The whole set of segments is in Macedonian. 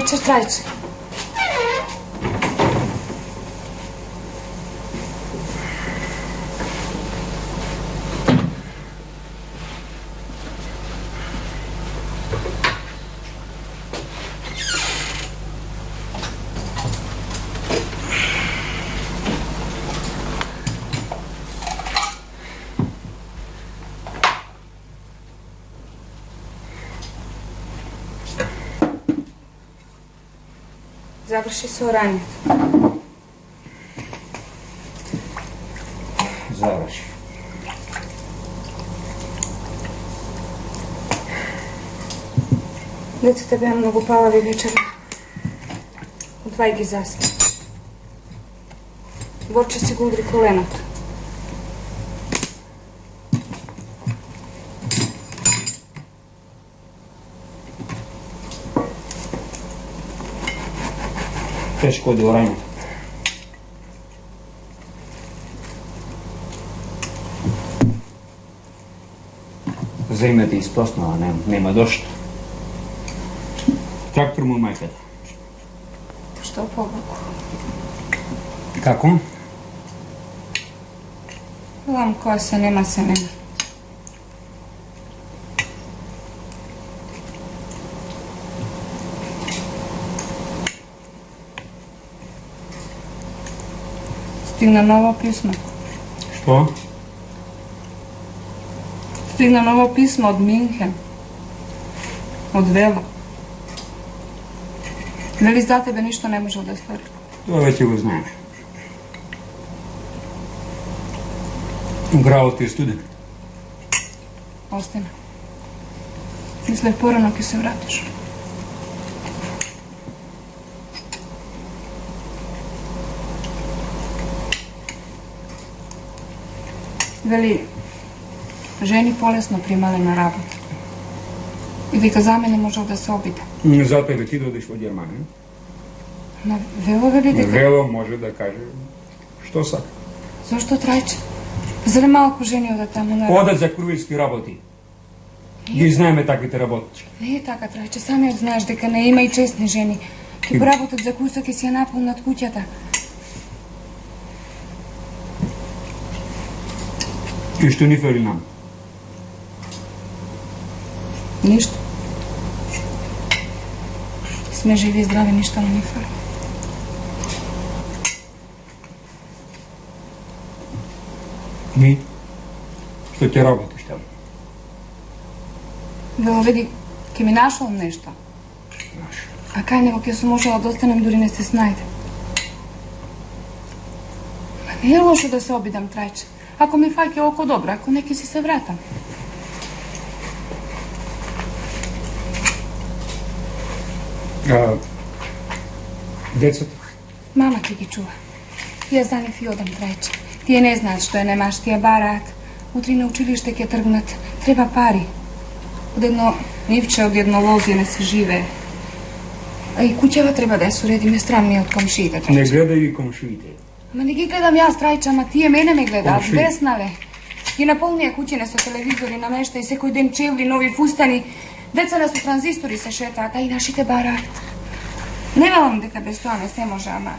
večer, Trajče. Završi se oranjati. Završi. Deca, tebe ja mnogo palavi večera. Odvaj gi zaspi. Borče se ga udri koleната. Teško od oranjata. Zime ti isprosnula, nema došta. Traktor mu majkada. Što pobogu? Kako? Lam koja se nema, se nema. Stigna novo pismo. Što? Stigna novo pismo od Minhen. Od Vela. Veli za tebe ništa ne može da stvari. To već go znaš. Ugrao ti je student. Ostane. Misle porano ki se vratiš. Veli, ženi polesno primale na работу. I vika za mene može da se obide. Zato je da ti dodeš od Jermane. Na Velo veli дека... Velo može da kaže što sad. Zašto Trajče? Zar je malko ženio da tamo na... Odat za kurvijski raboti. Ги знаеме таквите работички. Не е така, Трайче, самиот знаеш дека не има и честни жени. Ке поработат за куса, ке си ја наполнат куќата. И што ни фали нам? Ништо. Сме живи и здрави, ништо не ни фали. Ни? Што ќе работиш таму? Вело, види, ке ми нашол нешто. Знаеш. А кај него ке сум можела да останем, дури не се снајде. Ма не е лошо да се обидам, Трајче. Ако ми фаќа око добро, ако не ке си се вратам. Децата? Мама ќе ги чува. Ја за нив и одам, Трајче. Тие не знаат што е немаш, тие бараат. Утре на училиште ќе тргнат. Треба пари. Од едно нивче, од едно лозје не се живее. А и куќава треба да ја суредиме странни од комшиите, Трајче. Не гледај ги комшиите. Ама не ги гледам јас, Трајче, ама тие мене ме гледаат. Комши. Веснале. Ги наполнија куќине со телевизори, намешта и секој ден чевли, нови фустани. Децата со транзистори се шетаат, а и нашите бараат. Не велам дека без тоа не се може, ама...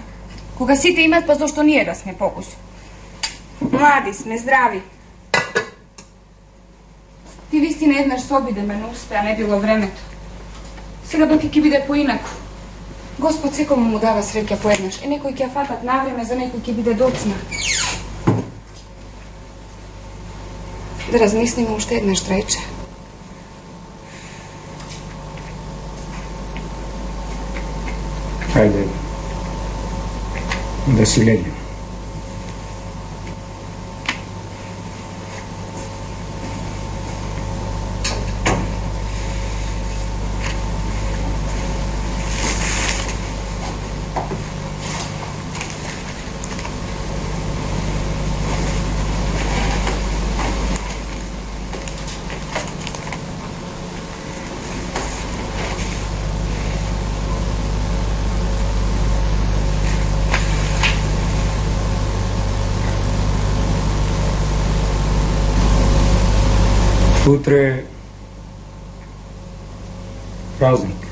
Кога сите имат, па зашто ние да сме покус? Млади сме, здрави. Ти вистина еднаш се обиде, ме не успеа, не било времето. Сега доки ќе биде поинаку. Господ секому му дава среќа поеднаш. И некој ќе фатат навреме, за некој ќе биде доцна. Да размислиме уште еднаш, Трајче. Хајде да си легнем. Утре е празник.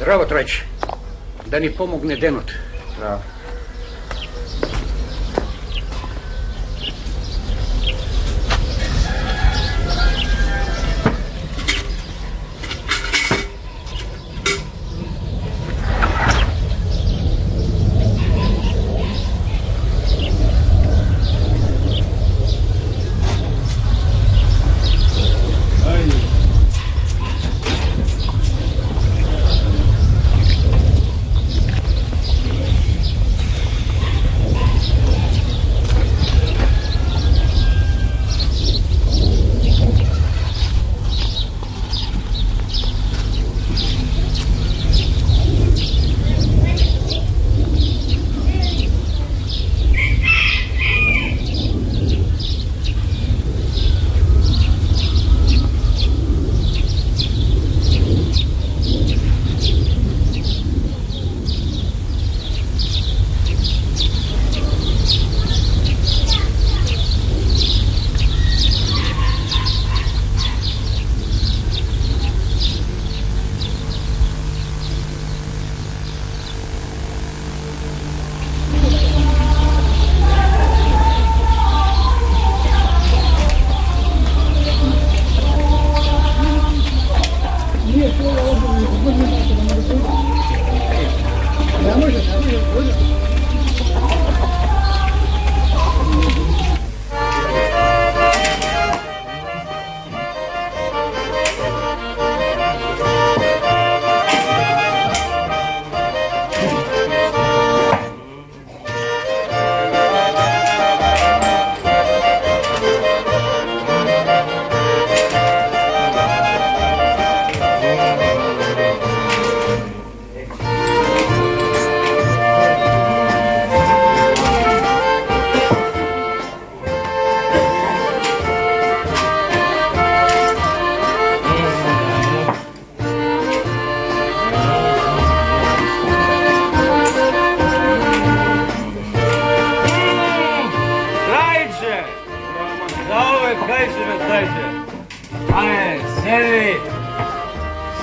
Zdravo, Trajče. Da ni pomogne Denot. Zdravo.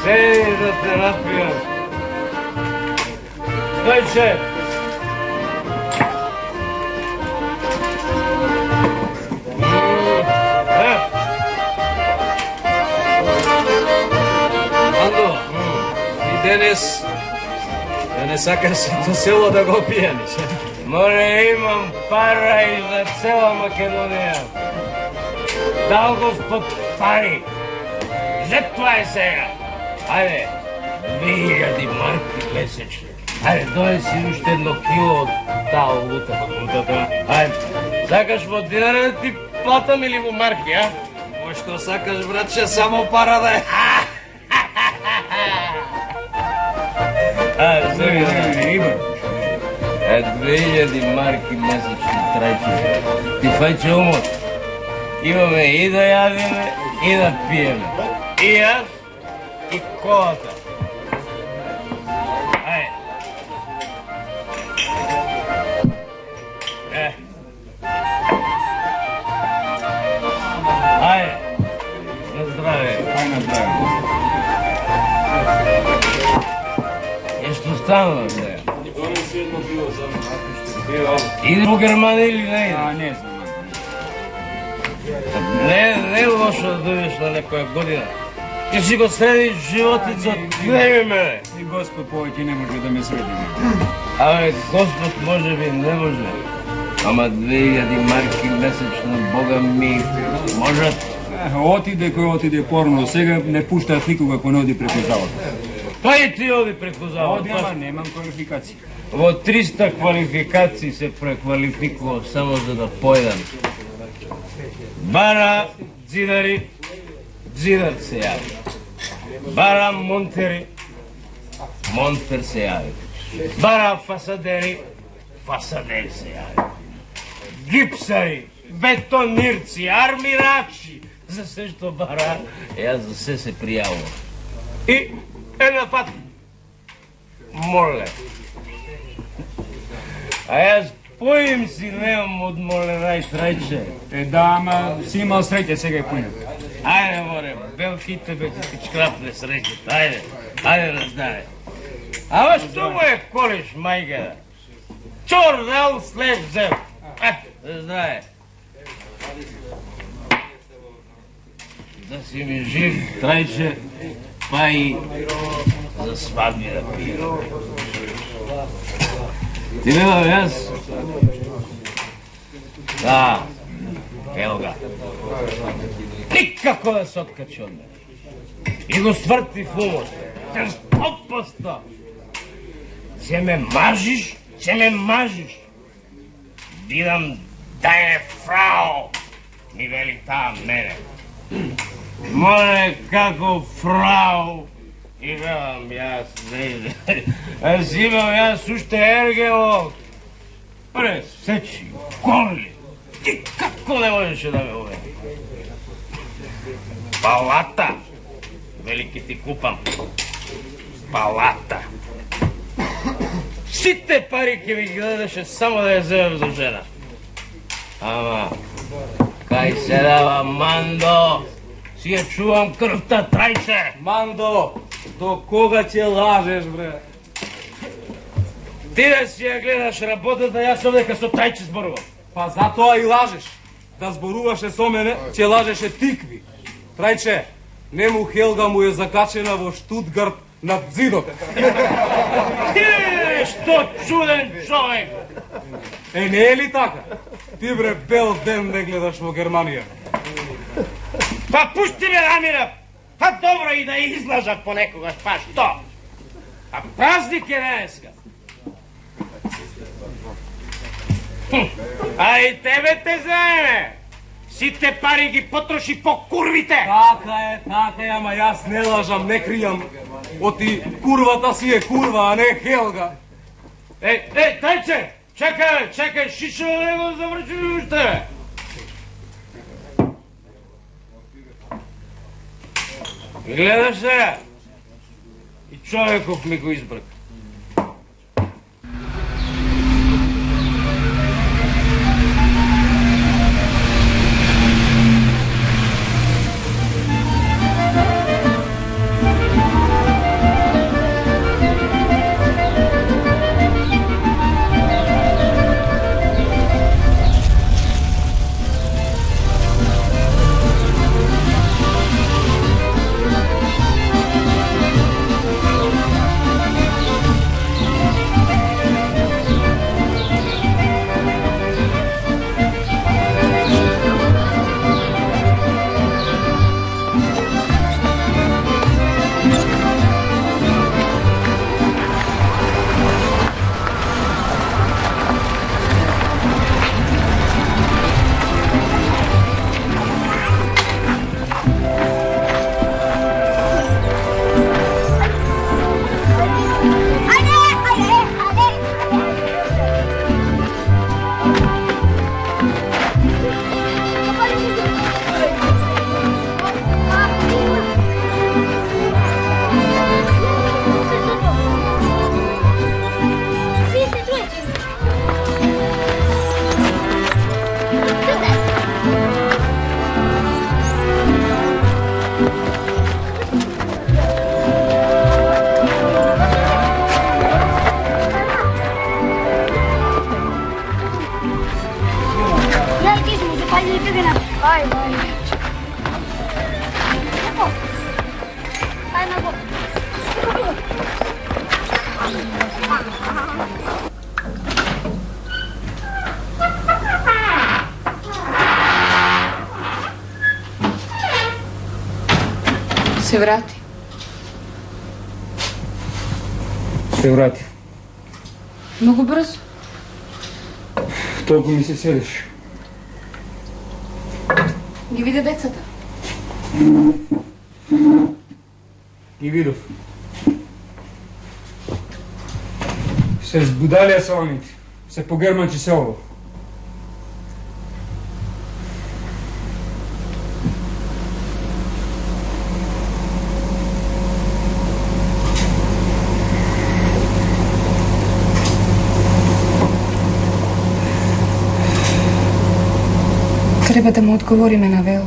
Sedi za terapiju. Stojče! Ando, i danes sakar si to selo da ga opijaniš. More, imam para i za cela Makedonija. Dao gospod pari. Žetva je сега. Ajde, 2000 marki mesečno. Ajde, donesi ušte 1 kilo od ta лута. Ajde, sakаш mo dinara da ti platam ili mu marki, a? Мо што сакаш, братче, само пара да е. Ajde, sve ima. 2000 marki mesečno Trajče. Ti fajče umot. Imаме и да ядеме, и да пиеме. И аз, и колата. Ајде. Ајде. На здраве. Ај на здраве. Што станува сега? Донеси едно пиво само. Иде по Германија или не иде? Не знам. Не е лошо да дојдеш на некоја година. Ти си го средиш животицот, не ме. И Господ повеќе не може да ме среди. Абе, Господ може би не може. Ама 2000 марки месечно, Бога ми, можат. Отиде кој отиде порно, сега не пуштаат никога кој не оди преку завод. Па и ти оди преку завод. Оди, ама немам квалификација. Во 300 квалификации се преквалификував само за да појдам. Бара дзидари, дзидар се јави. Бара монтери, монтер се јави. Бара фасадери, фасадери се јави. Гипсари, бетонирци, армирачи, за се што бара, јас за се се пријавувам. И една фат, моле. А јас поим си немам од моленај Трайче. Да, ама си имал среќа, сега е поинат. Ајде, море, белките бе ти чкрапне среќата, ајде, ајде раздаде. Ама што му е колиш, мајка? Чор дал, след взел. Знае. Да си ми жив, Трајче, па и за свадби да пием. Ти немам јас? Да, ево га. Никако да се откачи од мене. И го стврти в умот. Кажеш, опасно. Ќе ме мажиш. Видам да е фрау, ми вели таа мене. Море како фрау. И велам јас, не. Аз имам јас уште ергело. Пресечи, горли. Ти како не можеше да ме увери? Палата. Вели ке ти купам. Палата. Сите пари ке ми гледаше само да ја земем за жена. Ама, кај се дава Мандо, си ја чувам крвта, Трајче. Мандо, до кога ќе лажеш, бре? Ти да си ја гледаш работата, јас овдека со Трајче зборувам. Па затоа и лажеш. Да зборуваше со мене, ќе лажеше тикви. Трајче, нему Хелга му е закачена во Штутгарт над зидот. Што чуден човек! Не е ли така? Ти бре бел ден не гледаш во Германија. Па пусти ме да мина! Па добро и да излажат понекогаш, па што? А празник е денеска. А и тебе те заеме! Сите пари ги потроши по курвите! Така е, ама јас не лажам, не кријам. Оти курвата си е курва, а не Хелга. Трајче! Чекај, шишо не го заврчуј уште, бе! Гледаш сега? И човеков ми го избрак. Се врати. Се врати. Многу брзо. Толку ми се селиш. Ги виде децата. Ги видов. Се збудалија со оните. Се погерманчи се ово. Треба да му одговориме на Вело.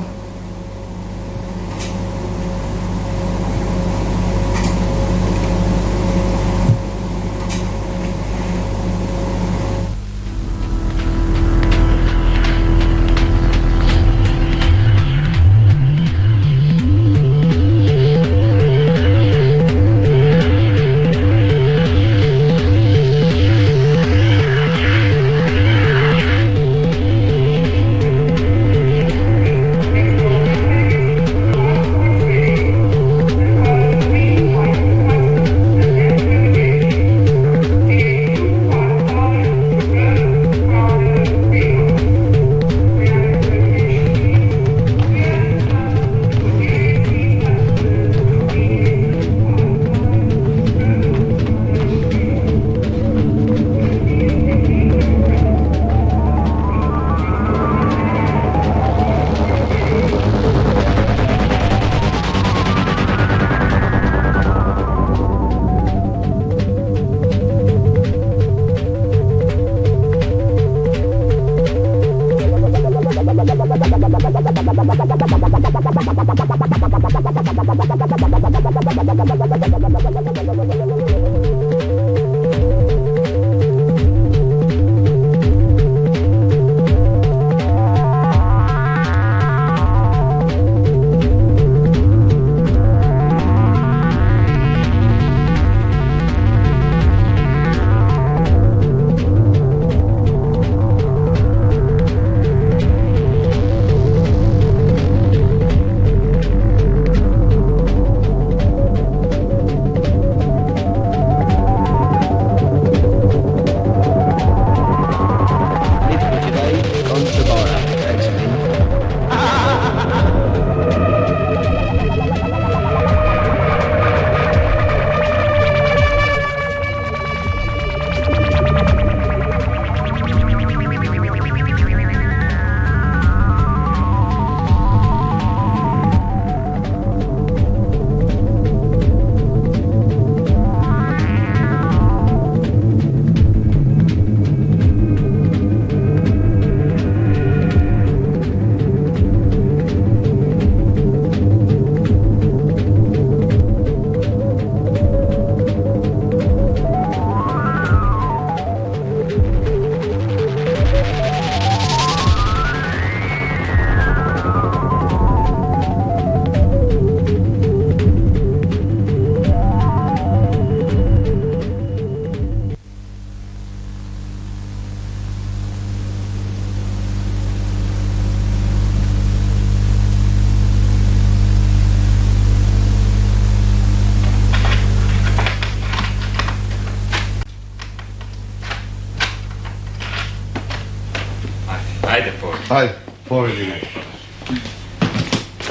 Ajde, povedi. Ajde, povedi me.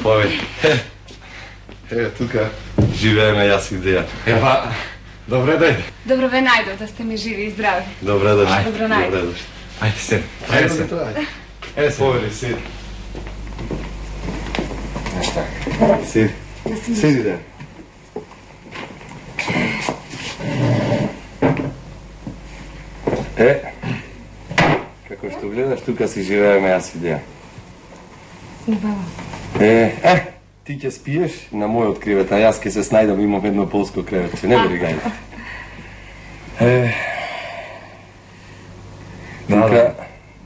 Povedi. Evo, tuka živejeme jaz i Dejan. Pa, dobre dojde. Dobro ve najdo da ste mi živi i zdravi. Dobro došli. Dobro najde. Dobro došli. Ajde, sedi. Ajde se to, ajde. Ajde, sedi. Povedi, sedi. Znaš tako. Sedi. Sedi, Dejan. Kako što gledaš, tuka si živejeme jaz i Dejan. Zabava. Ti ќе спиеш на мојот кревет, а јас ќе се снајдам, имам едно полско креветче, не бери гајде. Тука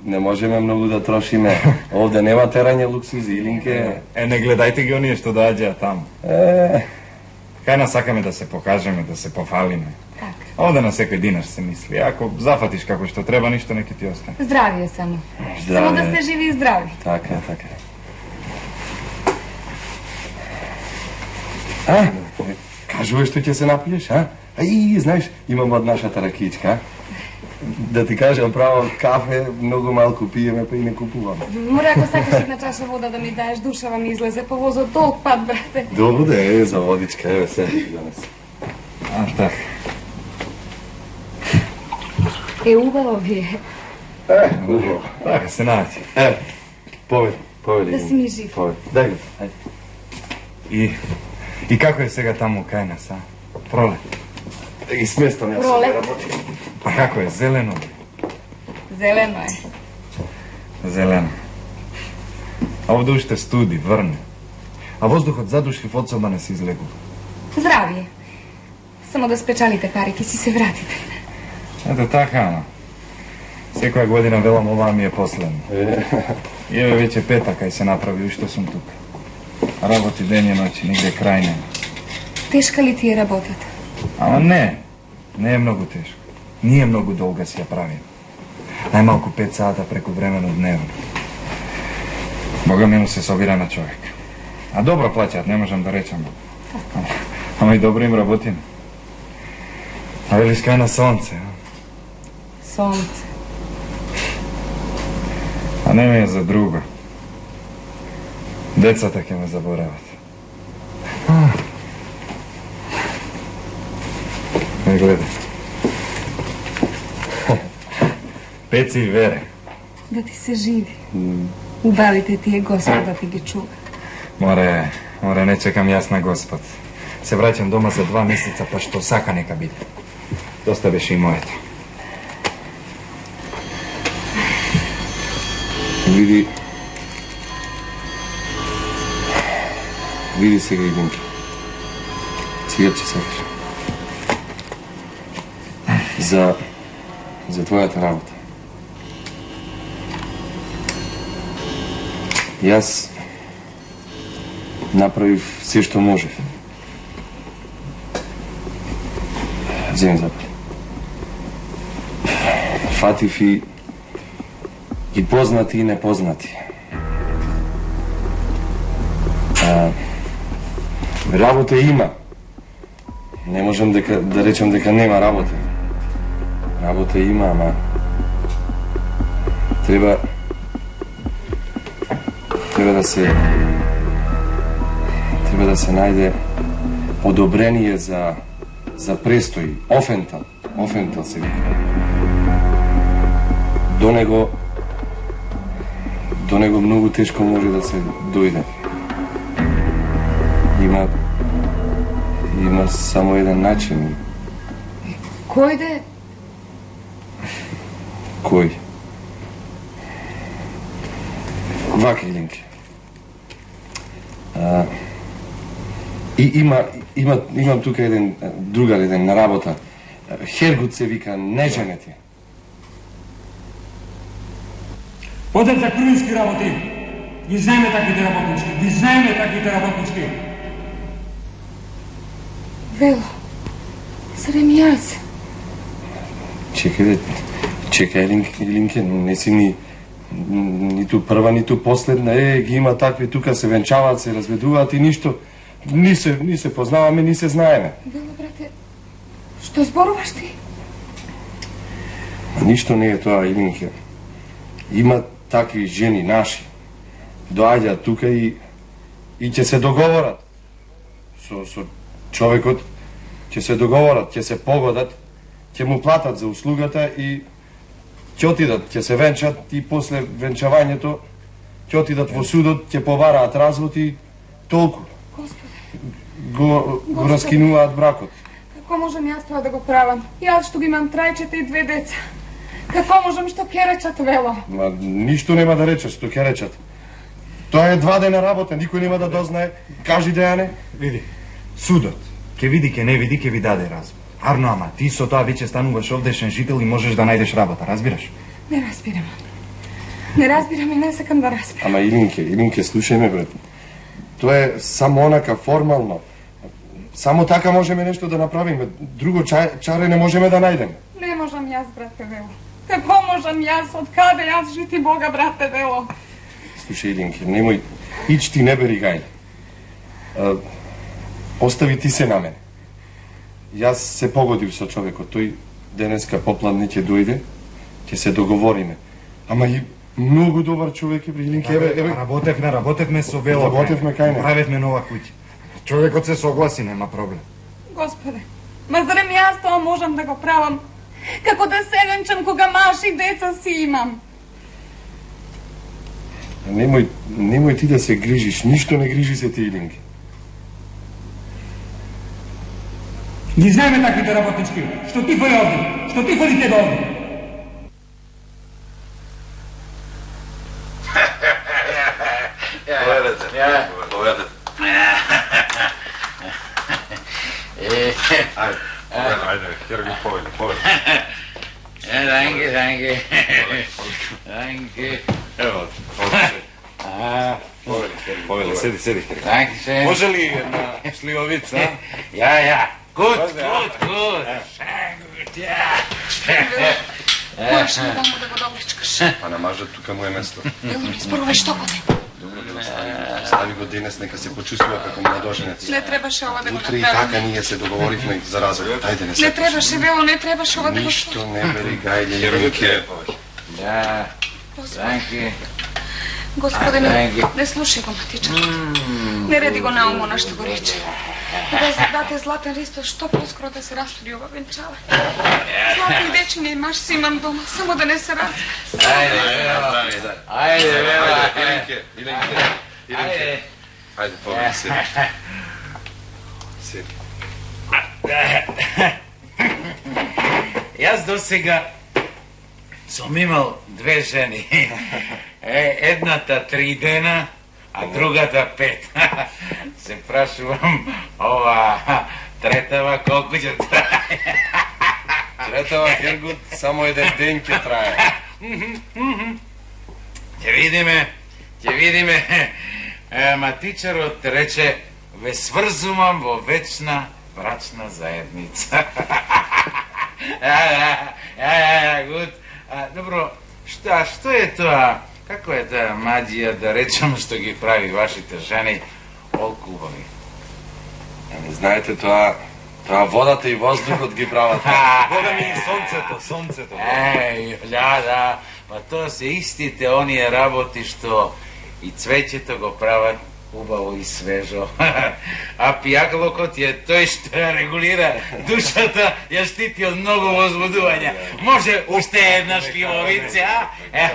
не можеме многу да трошиме. Овде нема терање луксузи, Илинке. Не гледајте ги оние што доаѓаат таму. Кај нас сакаме да се покажеме, да се пофалиме. Овде на секој динар се мисли. Ако зафатиш како што треба, ништо не ќе ти остане. Здравije samo. Samo da ste živi i zdravi. Така е, така е. Кажуваш што ќе се напиеш, а? И, знаеш, имам од нашата ракичка. Да ти кажам право, кафе многу малку пиеме, па и не купуваме. Mora ako sakaš jedna čaša voda da mi daješ, duša vam izleze po vozu od tolk pad, brate. Добро да е, за водичка, еве се данес. Така. Ubavo vi je. Убаво. Така се најде. Поведи. Da si mi živ. Поведи. Дај го, ајде. И како е сега таму кај нас, а? Пролет. Да ги сместам јас. Пролет. Па како е, зелено? Zeleno je. Зелено. А овде уште студи, врне. А воздухот задушлив од соба не се излегува. Zdravije. Samo da spečalite parike, si se vratite. Ето така, ама. Секоја година велам оваа ми е последна. И еве веќе петака и се направи, уште сум тука. Работи ден и ноќи, нигде крај нема. Teška li ti je работата? Ама не е многу тешко. Ние многу долга си ја правим. Најмалку 5 сата преку времено дневно. Бога ми му се собира на човек. А добро плаќаат, не можам да речам. Ама и добро им работиме. А велиш кај на сонце, а? Sonce. А не ме е за друго. Децата ќе ме заборават. Не гледай. Пеци и Вере. Da ti se živi. Ubavite ti je Gospod da ti ги čuva. Море, не чекам јас на Господ. Се враќам дома за 2 месеца, па што сака нека биде. Доста беше и моето. Види, Види сега, Илинке. Сега ќе се за твојата работа. Јас направив се што можев. Зем запали. Фатив и познати и непознати. Работа има. Не можам да речем дека нема работа. Работа има, ама треба да се најде одобрение за престој, офентал се вика. До него многу тешко може да се дојде. Има само еден начин. Кој да е? Кој? Вака, Илинке. Имам тука еден другар на работа. Хергут се вика, не женете. Одем за крунски работи. Ги знаеме таквите работнички. Вело, зарем јас? Чекај, Илинке, не си ниту прва, ниту последна. Ги има такви, тука се венчаваат, се разведуваат и ништо. Ни се познаваме, ни се знаеме. Вело, брате, што зборуваш ти? Ништо не е тоа, Илинке. Има такви жени наши. Доаѓаат тука и ќе се договорат. Со човекот ќе се договорат, ќе се погодат, ќе му платат за услугата и ќе отидат, ќе се венчат и после венчавањето ќе отидат во судот, ќе побараат развод и толку. Господе. Го раскинуваат бракот. Како можам јас тоа да го правам? Јас што ги имам трајчета и 2 деца. Како можам што ќе речат, Вело? Ма ништо нема да речеш, што ќе речат. Тоа е 2 дена работа, никој нема да дознае. Кажи, Дејане. Види, судот, ке види, ке не види, ке ви даде развод. Арно, ама ти со тоа веќе стануваш овдешен жител и можеш да најдеш работа, разбираш? Не разбирам. Не разбирам и не сакам да разбирам. Ама Илинке, слушај ме, брат. Тоа е само онака формално. Само така можеме нешто да направиме. Друго чаре не можеме да најдеме. Не можам јас, брате Вело. Како можам јас? Од каде јас жити Бога, брате Вело? Слушај, Илинке, немој, ич ти не бери гајле. Остави ти се на мене. Јас се погодив со човекот, тој денеска попладне ќе дојде, ќе се договориме. Ама и многу добар човек е, Илинке, еве. Работевме со Вело. Работевме кај не. Правевме нова куќа. Човекот се согласи, нема проблем. Господе, ма зарем јас тоа можам да го правам? Како да се венчам кога маш и деца си имам? Немој ти да се грижиш, ништо не грижи се ти, Илинке. Ги знаеме таквите работнички. Што ти фали овде? Што ти фали тебе овде? Ajde, Jörgen, povedi. Danke. Evo, povedi, sedi. Danke. Može li jedna šljivovica? Ja. Gut. Можеш ли да му да го добличкаш? Pa namaža, tuka mu je mesto. Вело, не зборувај што го не. Dobro, da ostavi го денес, нека се почувствува како младоженец. Не требаше ова да го Утре и направим. така ние се договоривме за развод. Ајде, не се. Не требаше, Вело, не требаше ова да го Ништо не бери гајле, Илинке. Ja. Danke. Господе, не слушај го, матичарот. Не реди го на умо на што го рече. Да дате златен ристо, што поскоро да се растуди ова венчава. Златни дечиња и маш си имам дома, само да не се разбе. Ajde, Vela. Илинке. Ајде, поведи, седи. Јас до сега сум имал 2 жени. Едната 3 дена, а другата 5. Се прашувам, ова третава колку ќе трае? Третава, Хергут, само еден ден ќе трае. Ќе видиме. Матичарот рече, ве сврзувам во вечна брачна заедница. Гуд. Добро, што е тоа? Како е таа маѓија, да речам, што ги прави вашите жени олку убави? Ами, знаете, тоа водата и воздухот ги прават. Бога ми и сонцето. Да, па тоа се истите оние работи што и цвеќето го прават убаво и свежо. А пијаклокот е тој што ја регулира душата, ја штити од многу возбудувања. Може уште една шливовица, а?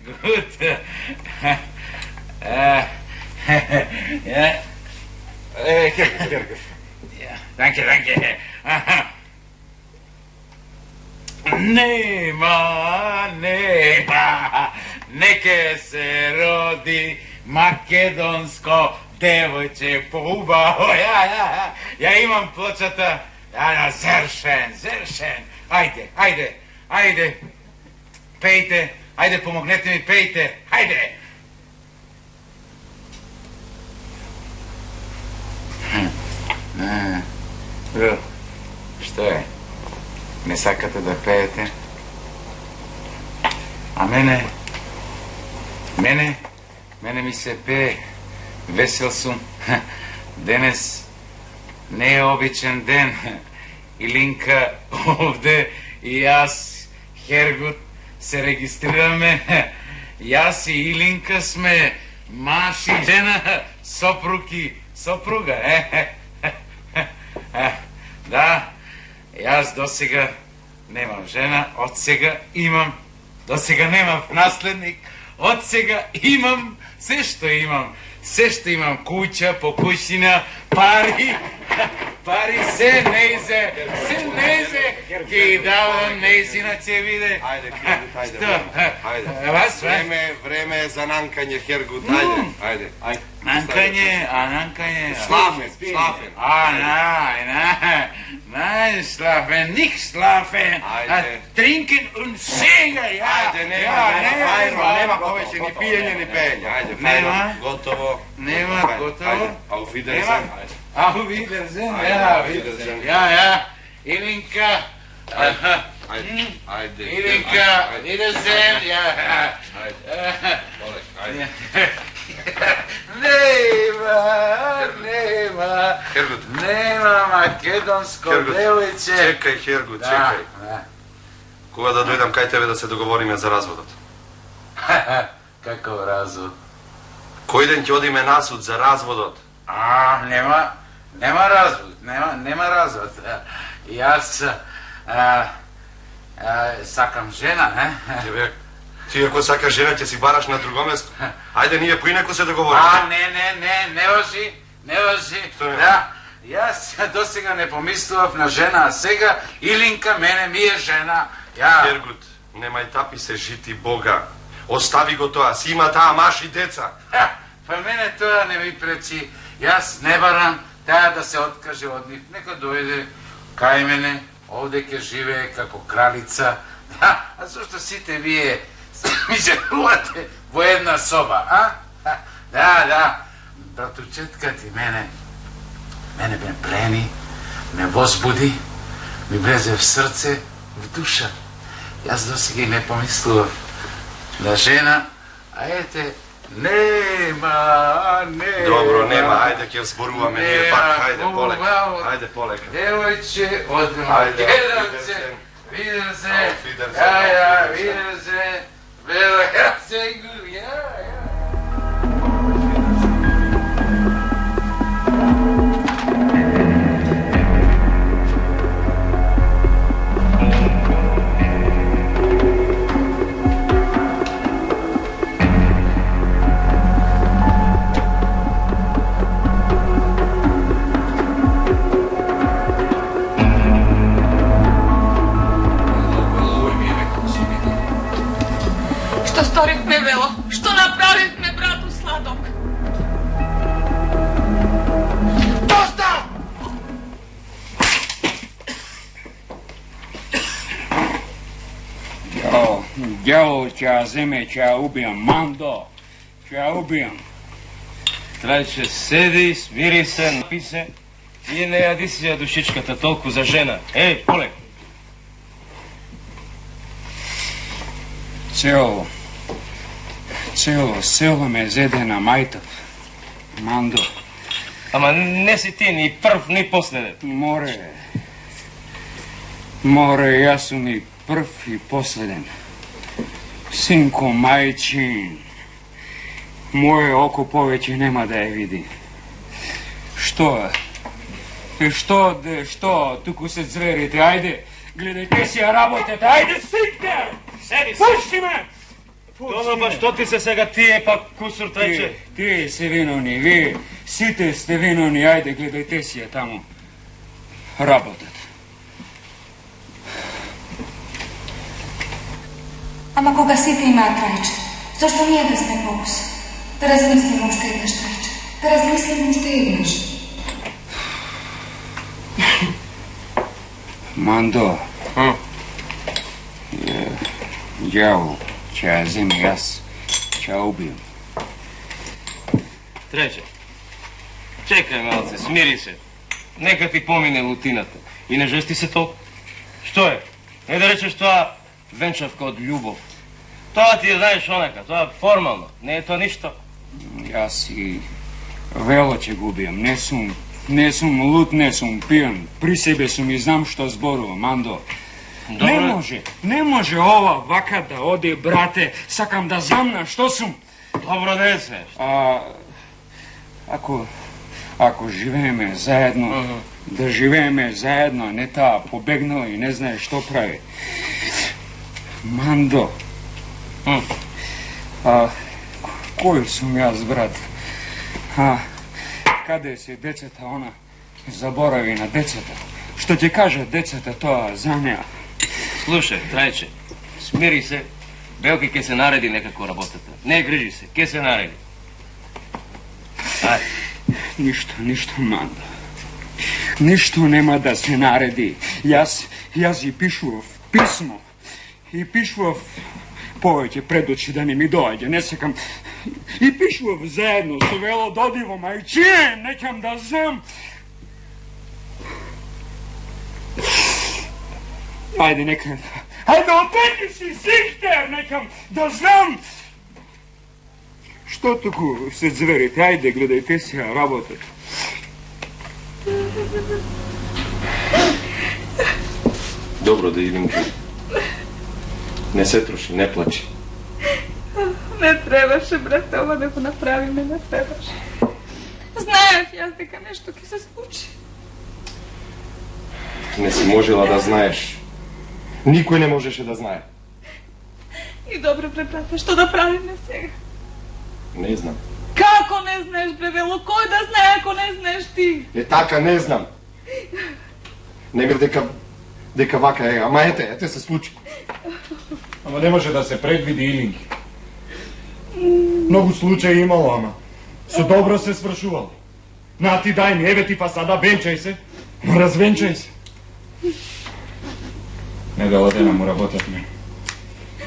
Гуд. Хергут. Данке. Нема, неке се роди македонско девојче поубаво. Ја имам плочата. Зершен. Ајде. Пејте. Ајде, помогнете ми, пејте. Ајде. Што е? Не сакате да пеете? А мене ми се пее. Весел сум. Денес не е обичен ден. Илинка овде и јас, Хергут, се регистрираме. Јас и Илинка сме маж и жена, сопруга. Да, јас досега немам жена, од сега имам. Досега немав наследник, од сега имам се што имам. Се што имам, куќа, покуќина, пари, се нејзе, ќе ги давам, нејзина ќе биде. Ајде, Хергут, ајде. Вас, Време е за нанкање, Хергут, ајде. Нанкање. Schlafen. Nein, schlafen, nicht schlafen. Trinken und singen, ja. Ајде, нема повеќе ни пиење, ни пеење. Ајде, Нема. готово. Нема, готово. Auf Wiedersehen. Auf Wiedersehen, ja. Ja. Ilinka. Ајде. Ilinka, Wiedersehen, ja. Нема. Хергут. Нема македонско девојче. Чекај, Хергут, чекај. Кога да дојдам кај тебе да се договориме за разводот? Каков развод? Кој ден ќе одиме на суд за разводот? Нема развод. Јас сакам жена, Тебе, ти ако сакаш жена, ќе си бараш на друго место. Ајде, ние поинаку се договориме. Не важи. Што не Да, јас досега не помислував на жена, а сега Илинка мене ми е жена. Хергут, немај тапи се жити Бога. Остави го тоа, си има таа маш и деца. Па мене тоа не ми пречи. Јас не барам таа да се откаже од нив. Нека дојде кај мене, овде ќе живее како кралица. Да, а зашто сите вие ми желувате во една соба, а? Да. Братучетка ти мене ме плени, ме возбуди, ми влезе в срце, в душа. Јас досега и не помислував на жена, а ете, нема. Добро, нема, ајде ќе зборуваме ние пак, ајде полека. Девојче од Ајде, Македонце, Wiedersehen. Wiedersehen. Што сторивме, Вело? Дявол, ќе ја земе, ќе ја убијам. Мандо, ќе ја убијам. Трајче, седи, смири се, напи се и не јади си ја душичката толку за жена. Еј, полек. Цело село ме зеде на мајтов. Мандо. Ама не си ти ни прв, ни последен. Море, јас сум и прв и последен. Синко мајчин, моје око повеќе нема да ја види. Што? Што? Туку се зверите, ајде, гледајте си ја работете, ајде сите! Седи, пушти ме! Тоа ба што ти се сега тие пак кусур трајче? Тие се виновни, вие сите сте виновни, ајде гледајте си ја таму. Работат. Ама кога сите имаат трајче, зашто ние да сме бокс? Да размислимо уште еднаш трајче. Да размислимо уште еднаш. Мандо. Дјавол, ќе ја земе јас, ќе ја убијам. Трече, чекај малце, смири се. Нека ти помине лутината. И не жести се толку. Што е? Не да речеш тоа венчавка од љубов. Тоа ти е, знаеш, онака, тоа е формално. Не е тоа ништо. Јас и вело ќе го убијам. Не сум лут, не сум пијан. При себе сум и знам што зборувам, Мандо. Не може ова вака да оди, брате. Сакам да знам на што сум. Добро, десе. Ако живееме заедно, да живееме заедно, не таа побегнала и не знае што прави. Мандо. Кој сум јас, брат? Каде си децата, она заборави на децата. Што ти кажа децата, тоа за неа. Слушај, трајче, смири се, Белки ке се нареди некако работата. Не грижи се, ке се нареди. Ајде. Ништо, Мандо. Ништо нема да се нареди. Јас и пишував писмо. И пишував повеќе пред очи да не ми доаѓа, не секам. И пишував заедно со Вело Додиво, мајче, некам да знам. Ајде, некам. Ајде, отеки си, Сихтер, некам да знам. Што туку се зверите? Ајде, гледајте си работата. Добро да идем. Не се троши, не плачи. Не требаше, брате, ова да го направиме, не требаше. Знаев јас дека нешто ќе се случи. Не си можела да знаеш. Никој не можеше да знае. И добро, брате, што да правиме сега? Не знам. Како не знаеш, бре, Вело? Кој да знае ако не знаеш ти? Е така, не знам. Не мир дека вака е, ама ете се случи. Ама не може да се предвиди, Илинки. Многу случаи имало, ама со добро се свршувало. На ти дај ми, еве ти па сада, венчај се, развенчај се. Недела дена му работевме.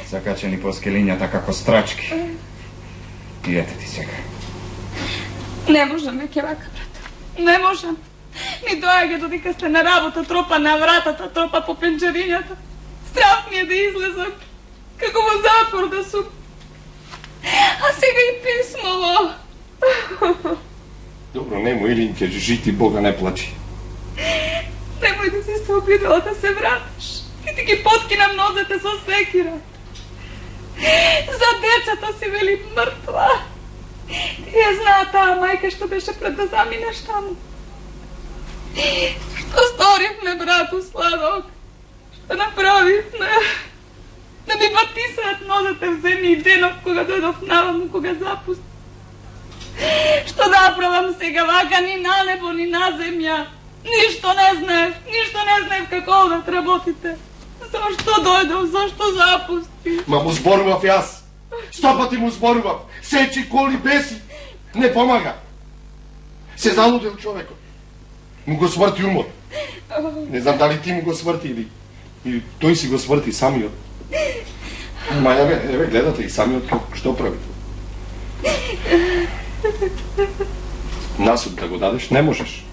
Закачени по скелињата како страчки. И ете ти сега. Не можам веќе вака, брате. Не можам. Ми доаѓа додека сте на работа, тропа на вратата, тропа по пенџерињата. Страв ми е да излезам. Како во запор да сум. А сега и писмово. Добро, немој, Илинке, жити Бога, не плачи. Немој да си се обидела да се вратиш. И ти ги подкинам нозете со секира. За децата си вели мртва. Ти ја знаа таа мајка што беше пред да заминеш таму. Што сторивме, брату сладок? Што направивме? Да ми батисаат нозете в земја и денов кога дојдов наваму, кога запусти. Што да правам сега вака, ни на небо, ни на земја? Ништо не знаев како одат работите. Зашто дојдов, зашто запусти? Ма му зборував јас. 100 пати му зборував. Сечи, коли, беси. Не помага. Се залудел човекот. Му го сврти умор. Не знам дали ти му го сврти или тој си го сврти самиот. Маја, еве, гледате и сами што прави. Насуд да го дадеш, не можеш.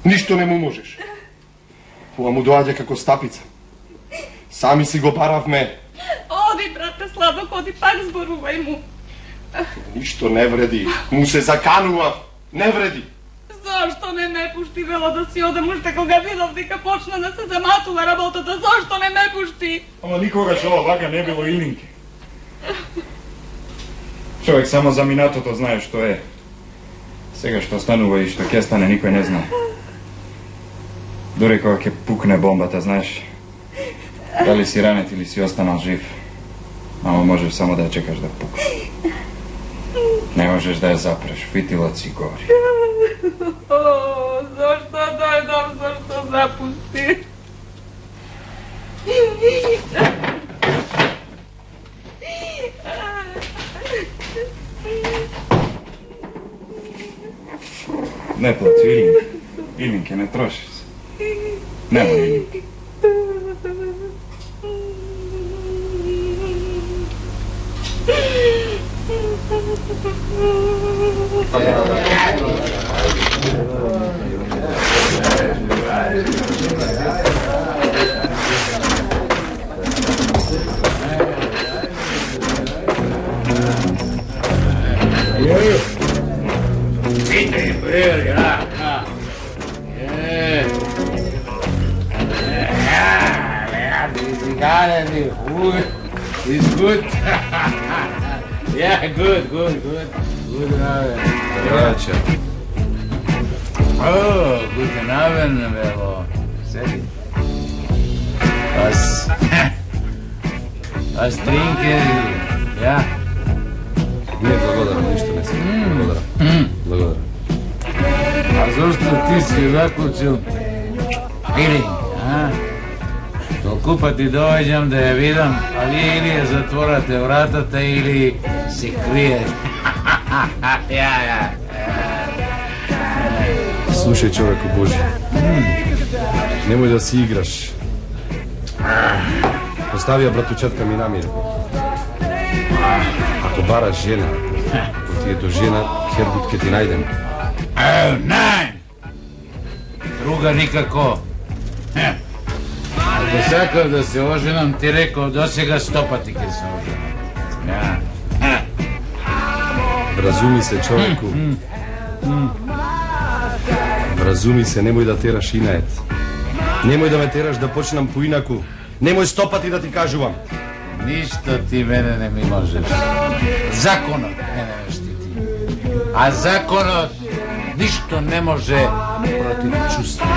Ништо не му можеш. Ова му доаѓа како стапица. Сами си го баравме. Оди, брате, Сладок, оди, пак зборувај му. Ништо не вреди. Му се заканував. Не вреди. Зошто не ме пушти, вело да си одем уште кога видов дека почна да се заматува работата? Зошто не ме пушти? Ама никогаш ова вака не било Илинке. Човек само за минатото знае што е. Сега што станува и што ќе стане, никој не знае. Дури кога ќе пукне бомбата, знаеш, дали си ранет или си останал жив, ама можеш само да ја чекаш да пукне. Не можеш да ја запреш, фитилот си гори. О, зошто дојдов, зошто запусти? Не плачи, Илинке. Илинке, не троши се. Немој, Илинке. It's good. Yeah, good. Good, Braća. Oh, guten Abend, Velo. Sedi. Was trinken? Ja. Не, благодарам, ништо не се. Благодарам. A zašto ti si zaključil Ilink, a? Толку ти доđem da je vidim, a vi ili je zatvorate vratata ili se krije. Ja. Слушај, човеку Божи. Немој да си играш. Остави ја братучетка ми намир. Ако бараш жена, ако ти е до жена, хербут ке ти најдем. Ne! Druga nikako. Ako sakav da se oženam, ti rekao do сега 100 пати ке се oženam. Ja. Вразуми се, човеку. Вразуми се, немој да тераш инаед. Немој да ме тераш да почнам поинаку. Немој 100 пати да ти кажувам. Ništa ti mene ne mi možeš. Zakonot mene ne štiti. A zakonot ništo ne može protiv čustva.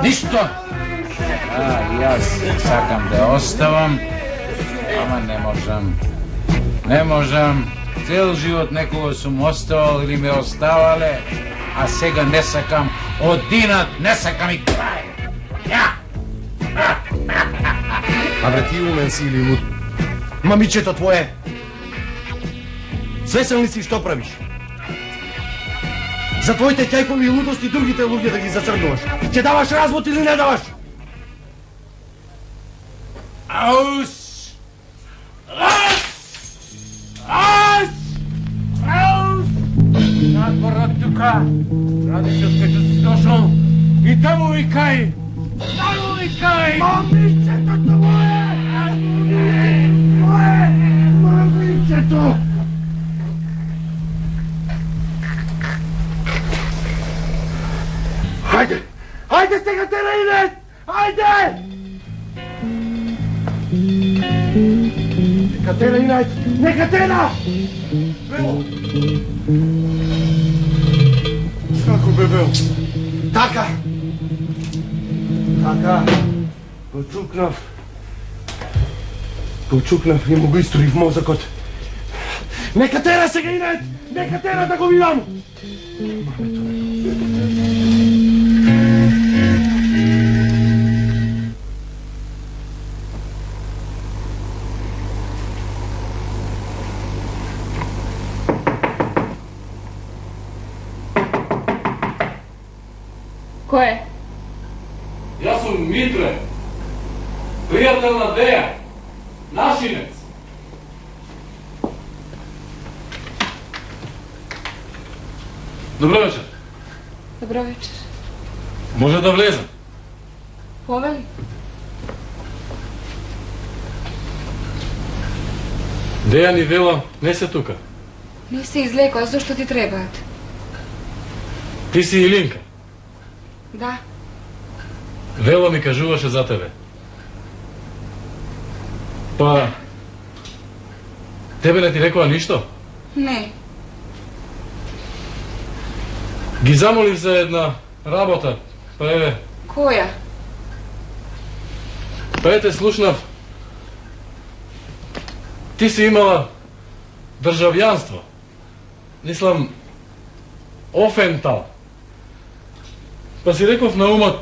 Ništo! Ja sakam da ostavam, ama ne možem. Cel život nekoga su mu ostavali ili me ostavale, a сега ne sakam odinat, ne sakam i kraj. Ja! Абре, ти умен си или луд? Мамичето твое! Свесен ли си што правиш? За твоите ќајкови лудости другите луѓе да ги зацрнуваш. Ќе даваш развод или не даваш? Aus! Надвор от тука! Радиш от като си дошъл и там викай! Там викай! Момичето твое! Момичето! Хайде! Хайде сега те Раинет! Хайде! Нека те Раинет! Нека те на! Бело! Како бе Бело? Така! Така! Почукнав и му го историв мозъкот. Нека тера сега Инет! Нека тера да го видам! Ko je? Јас сум Митре. Prijatelj na Dejan, našinec. Dobro večer. Dobro večer. Može da vlezem? Poveli? Dejan i Vela ne se tuka. Nisi izleko, a zašto ti trebate? Ti si Ilinka. Da. Vela mi kažuvaše za tebe. Pa... Tebe ne ti rekla ništo? Ne. Gi zamolim za jedna rabota, pa eve... Koja? Pa ete slušnav... Ti si imala državljanstvo. Mislim, ofental. Pa si rekov na umot,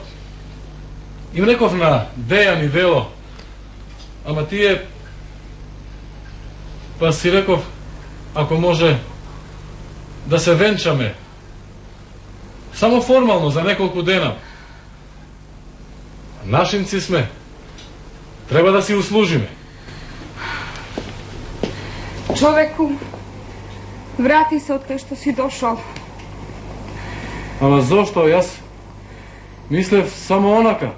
im rekov na Dejan i Velo, ama ti je, pa si rekov, ako može, da se venčame. Samo formalno, za nekoliko dena. Našinci sme. Treba da si uslužime. Čoveku, vrati se od te što si došao. Ама зошто јас мислев само онака.